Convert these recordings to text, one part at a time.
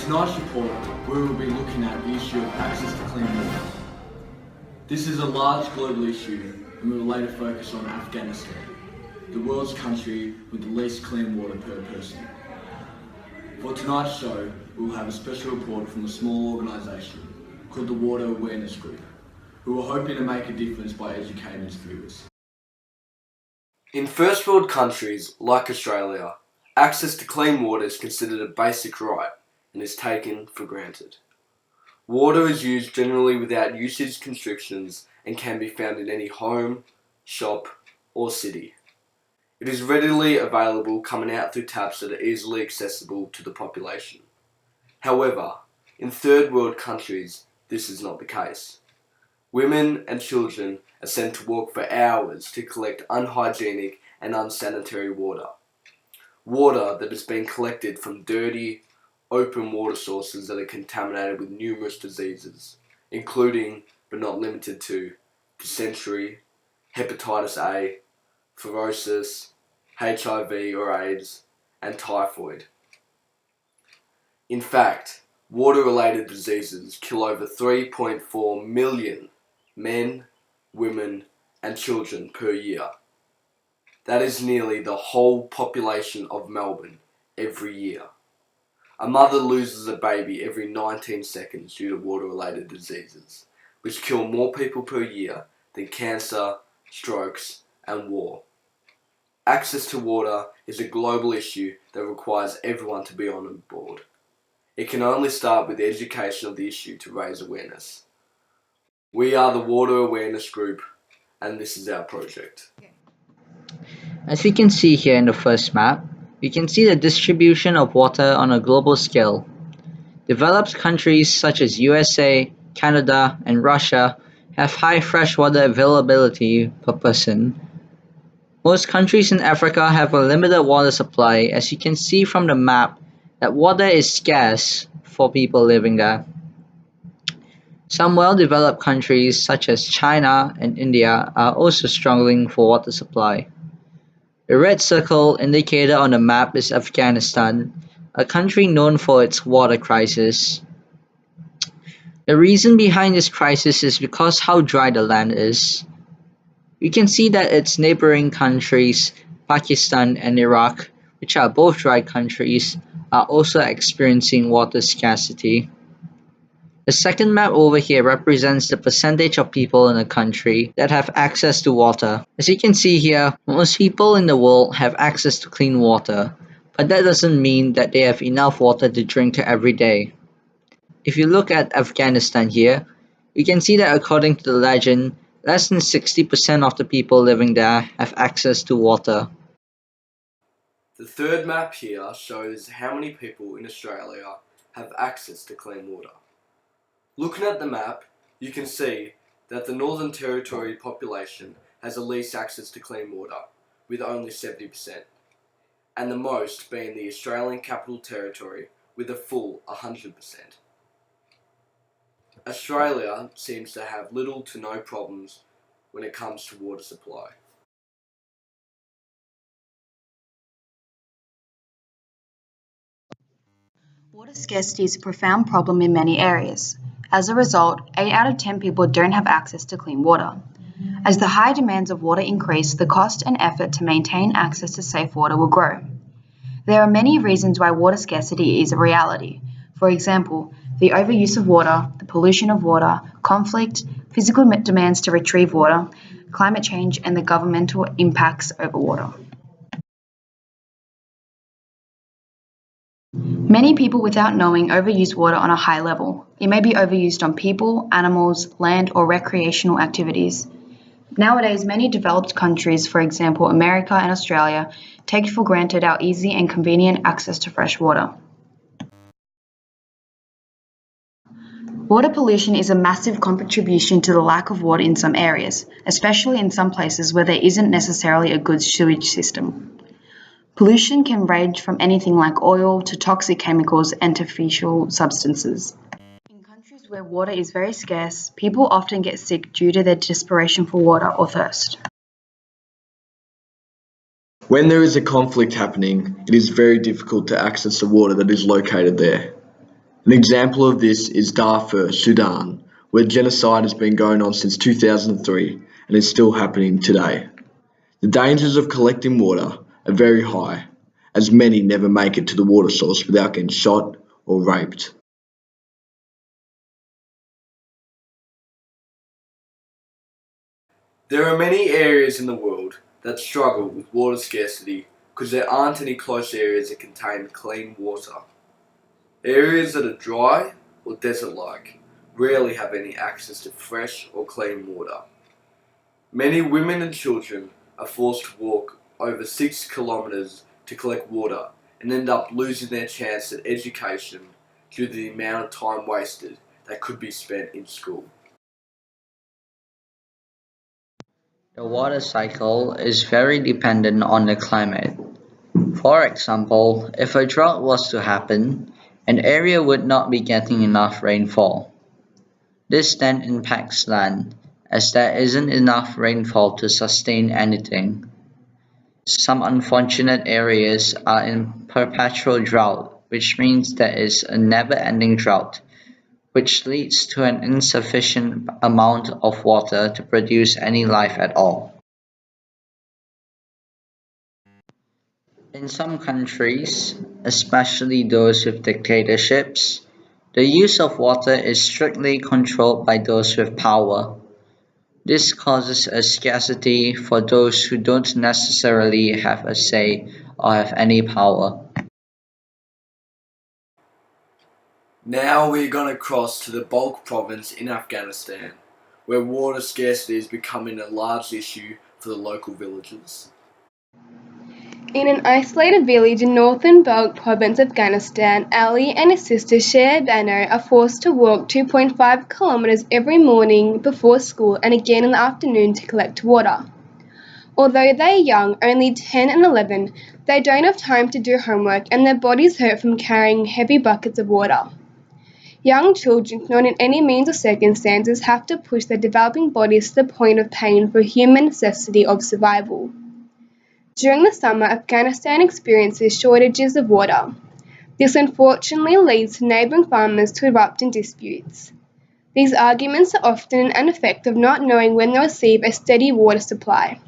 tonight's report, we will be looking at the issue of access to clean water. This is a large global issue, and we will later focus on Afghanistan, the world's country with the least clean water per person. For tonight's show, we will have a special report from a small organisation called the Water Awareness Group, who are hoping to make a difference by educating its viewers. In first world countries like Australia, access to clean water is considered a basic right and is taken for granted. Water is used generally without usage constrictions and can be found in any home, shop or city. It is readily available coming out through taps that are easily accessible to the population. However, in third world countries, this is not the case. Women and children are sent to walk for hours to collect unhygienic and unsanitary water. Water that has been collected from dirty, open water sources that are contaminated with numerous diseases, including, but not limited to, dysentery, hepatitis A, fluorosis, HIV or AIDS, and typhoid. In fact, water-related diseases kill over 3.4 million men, women, and children per year. That is nearly the whole population of Melbourne every year. A mother loses a baby every 19 seconds due to water-related diseases, which kill more people per year than cancer, strokes, and war. Access to water is a global issue that requires everyone to be on board. It can only start with the education of the issue to raise awareness. We are the Water Awareness Group, and this is our project. As we can see here in the first map, we can see the distribution of water on a global scale. Developed countries such as USA, Canada, and Russia have high freshwater availability per person. Most countries in Africa have a limited water supply, as you can see from the map that water is scarce for people living there. Some well-developed countries such as China and India are also struggling for water supply. The red circle indicated on the map is Afghanistan, a country known for its water crisis. The reason behind this crisis is because how dry the land is. We can see that its neighboring countries, Pakistan and Iraq, which are both dry countries, are also experiencing water scarcity. The second map over here represents the percentage of people in a country that have access to water. As you can see here, most people in the world have access to clean water, but that doesn't mean that they have enough water to drink every day. If you look at Afghanistan here, you can see that according to the legend, less than 60% of the people living there have access to water. The third map here shows how many people in Australia have access to clean water. Looking at the map, you can see that the Northern Territory population has the least access to clean water, with only 70%, and the most being the Australian Capital Territory with a full 100%. Australia seems to have little to no problems when it comes to water supply. Water scarcity is a profound problem in many areas. As a result, 8 out of 10 people don't have access to clean water. As the high demands of water increase, the cost and effort to maintain access to safe water will grow. There are many reasons why water scarcity is a reality. For example, the overuse of water, the pollution of water, conflict, physical demands to retrieve water, climate change, and the governmental impacts over water. Many people without knowing overuse water on a high level. It may be overused on people, animals, land, or recreational activities. Nowadays, many developed countries, for example America and Australia, take for granted our easy and convenient access to fresh water. Water pollution is a massive contribution to the lack of water in some areas, especially in some places where there isn't necessarily a good sewage system. Pollution can range from anything like oil to toxic chemicals and to fecal substances. In countries where water is very scarce, people often get sick due to their desperation for water or thirst. When there is a conflict happening, it is very difficult to access the water that is located there. An example of this is Darfur, Sudan, where genocide has been going on since 2003 and is still happening today. The dangers of collecting water are very high, as many never make it to the water source without getting shot or raped. There are many areas in the world that struggle with water scarcity because there aren't any close areas that contain clean water. Areas that are dry or desert-like rarely have any access to fresh or clean water. Many women and children are forced to walk over 6 kilometres to collect water and end up losing their chance at education due to the amount of time wasted that could be spent in school. The water cycle is very dependent on the climate. For example, if a drought was to happen, an area would not be getting enough rainfall. This then impacts land, as there isn't enough rainfall to sustain anything. Some unfortunate areas are in perpetual drought, which means there is a never ending drought, which leads to an insufficient amount of water to produce any life at all. In some countries, especially those with dictatorships, the use of water is strictly controlled by those with power. This causes a scarcity for those who don't necessarily have a say or have any power. Now we're going to cross to the Balkh province in Afghanistan, where water scarcity is becoming a large issue for the local villagers. In an isolated village in northern Balkh province, Afghanistan, Ali and his sister Sher Bano are forced to walk 2.5 kilometers every morning before school and again in the afternoon to collect water. Although they are young, only 10 and 11, they don't have time to do homework and their bodies hurt from carrying heavy buckets of water. Young children, not in any means or circumstances, have to push their developing bodies to the point of pain for a human necessity of survival. During the summer, Afghanistan experiences shortages of water. This unfortunately leads to neighbouring farmers to erupt in disputes. These arguments are often an effect of not knowing when they'll receive a steady water supply.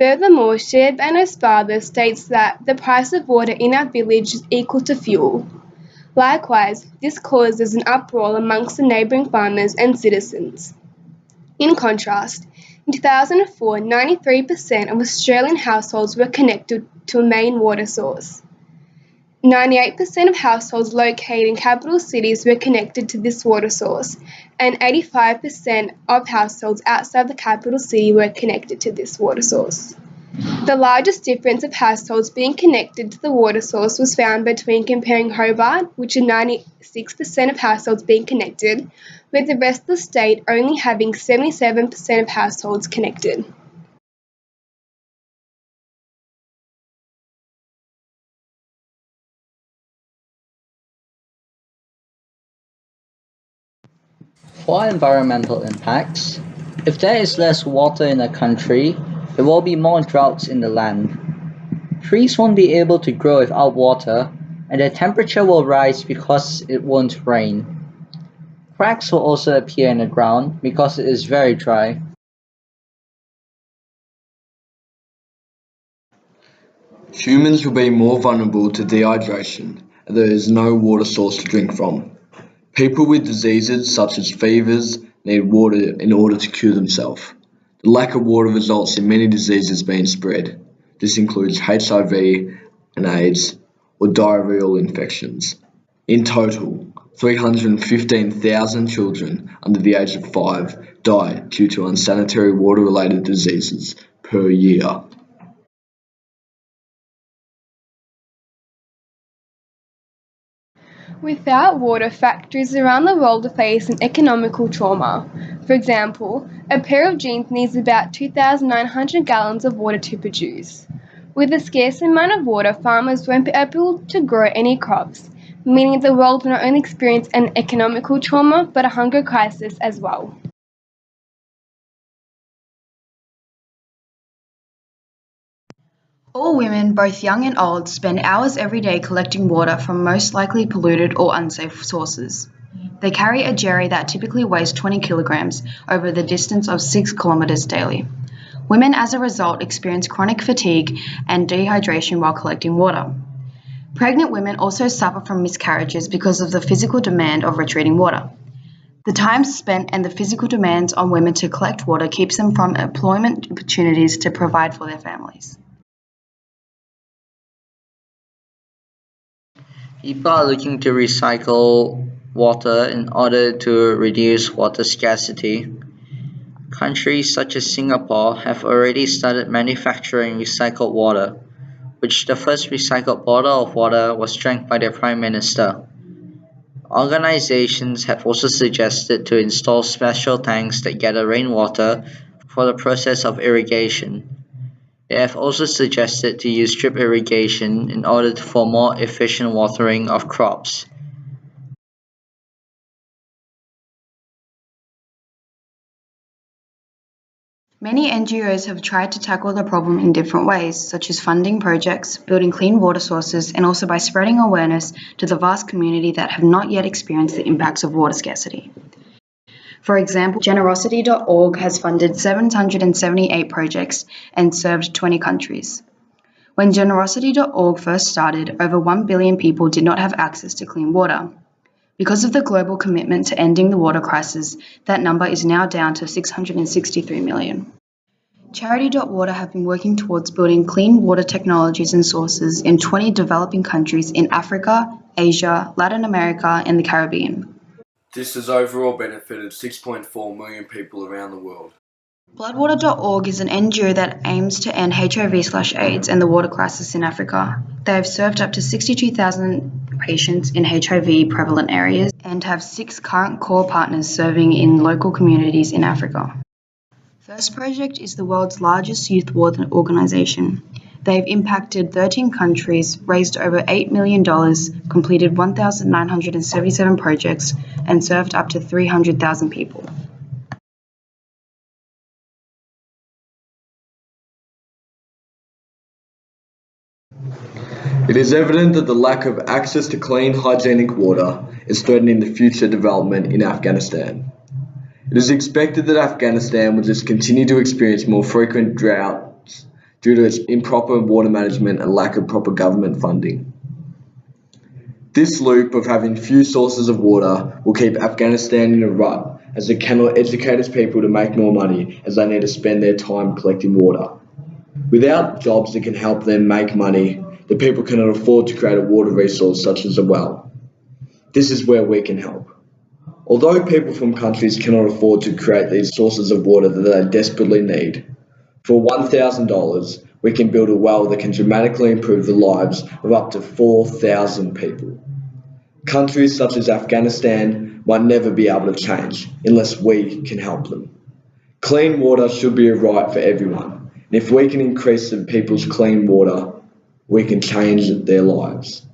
Furthermore, Sher Bano's father states that the price of water in our village is equal to fuel. Likewise, this causes an uproar amongst the neighbouring farmers and citizens. In contrast, in 2004, 93% of Australian households were connected to a main water source. 98% of households located in capital cities were connected to this water source, and 85% of households outside the capital city were connected to this water source. The largest difference of households being connected to the water source was found between comparing Hobart, which had 96% of households being connected, with the rest of the state only having 77% of households connected. For environmental impacts, if there is less water in a country, there will be more droughts in the land. Trees won't be able to grow without water, and the temperature will rise because it won't rain. Cracks will also appear in the ground because it is very dry. Humans will be more vulnerable to dehydration, and there is no water source to drink from. People with diseases such as fevers need water in order to cure themselves. The lack of water results in many diseases being spread. This includes HIV and AIDS or diarrheal infections. In total, 315,000 children under the age of 5 die due to unsanitary water-related diseases per year. Without water, factories around the world are facing economical trauma. For example, a pair of jeans needs about 2,900 gallons of water to produce. With a scarce amount of water, farmers won't be able to grow any crops, meaning the world will not only experience an economical trauma, but a hunger crisis as well. All women, both young and old, spend hours every day collecting water from most likely polluted or unsafe sources. They carry a jerry that typically weighs 20 kilograms over the distance of 6 kilometers daily. Women, as a result, experience chronic fatigue and dehydration while collecting water. Pregnant women also suffer from miscarriages because of the physical demand of retrieving water. The time spent and the physical demands on women to collect water keeps them from employment opportunities to provide for their families. People are looking to recycle water in order to reduce water scarcity. Countries such as Singapore have already started manufacturing recycled water, which the first recycled bottle of water was drank by their Prime Minister. Organizations have also suggested to install special tanks that gather rainwater for the process of irrigation. They have also suggested to use drip irrigation in order for more efficient watering of crops. Many NGOs have tried to tackle the problem in different ways, such as funding projects, building clean water sources, and also by spreading awareness to the vast community that have not yet experienced the impacts of water scarcity. For example, Generosity.org has funded 778 projects and served 20 countries. When Generosity.org first started, over 1 billion people did not have access to clean water. Because of the global commitment to ending the water crisis, that number is now down to 663 million. Charity.water have been working towards building clean water technologies and sources in 20 developing countries in Africa, Asia, Latin America, and the Caribbean. This has overall benefited 6.4 million people around the world. Bloodwater.org is an NGO that aims to end HIV/AIDS and the water crisis in Africa. They have served up to 62,000 patients in HIV prevalent areas and have 6 current core partners serving in local communities in Africa. First Project is the world's largest youth water organization. They've impacted 13 countries, raised over $8 million, completed 1,977 projects, and served up to 300,000 people. It is evident that the lack of access to clean, hygienic water is threatening the future development in Afghanistan. It is expected that Afghanistan will just continue to experience more frequent droughts due to its improper water management and lack of proper government funding. This loop of having few sources of water will keep Afghanistan in a rut, as it cannot educate its people to make more money, as they need to spend their time collecting water. Without jobs that can help them make money, the people cannot afford to create a water resource such as a well. This is where we can help. Although people from countries cannot afford to create these sources of water that they desperately need, for $1,000 we can build a well that can dramatically improve the lives of up to 4,000 people. Countries such as Afghanistan might never be able to change unless we can help them. Clean water should be a right for everyone, and if we can increase the people's clean water, we can change their lives.